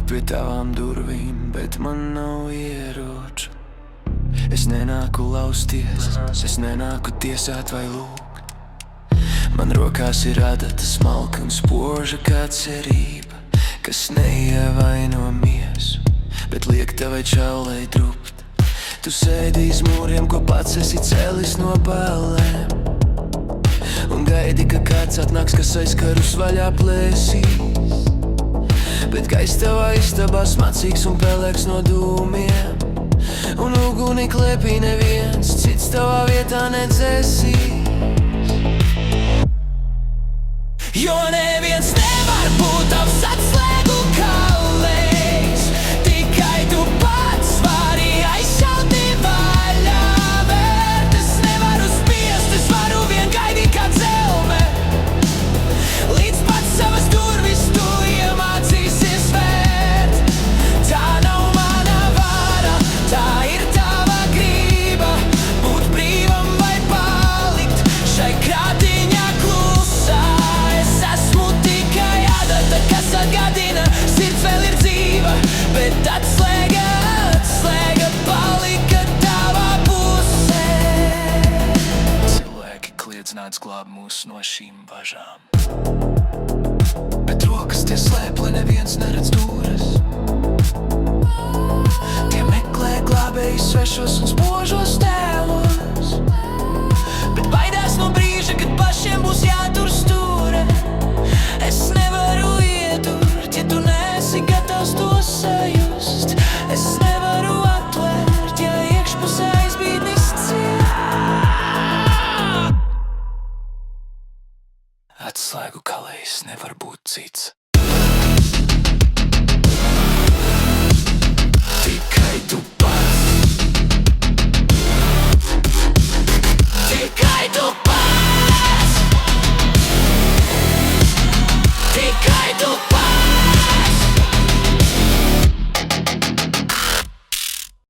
pie tavām durvīm, bet man nav ieroču. Es nenāku lausties, es nenāku tiesāt vai lūgt. Man rokās ir adata smalka un spoža kā cerība, kas neievaino miesu, bet liek tavai čaulei drupt. Tu sēdi iz mūriem, ko pats esi cēlis no ballēm, un gaidi, ka kāds atnāks, kas aizkarus vaļā plēsīs. Bet gaiss tavā istabā smacīgs un pelēks no dūmiem, un uguni klēpī neviens cits tavā vietā nedzēsīs. Jo neviens nevar būt tavs atslēgu kalējs, tikai tu pats vari aizšaut vaļā vērt. Es nevaru spiest, es varu vien gaidīt kā dzelme, līdz pats savas durvis tu iemācīsies vērt. Tā nav mana vara, tā ir tava grība, būt brīvam vai palikt šai krātiņā klusā. Es esmu tikai adata, kas atgādina, sirds vēl ir dzīva, bet atslēga palika tavā pusē. Cilvēki kliedz, nāc glāb mūs no šīm važām, bet rokas tie slēp, lai neviens neredz dūres. Tie meklē glābējus svešos un spožos tēlos, bet baidās no brīža, kad pašiem būs jātur stūre. Es nevaru iedurt, ja tu neesi gatavs to sajust. Es nevaru atvērt, ja iekšpusē aizbīdnis ciet. Atslēgu kalējs nevar būt cits. Tikai tu pats. Tikai tu pats. Tikai tu pats.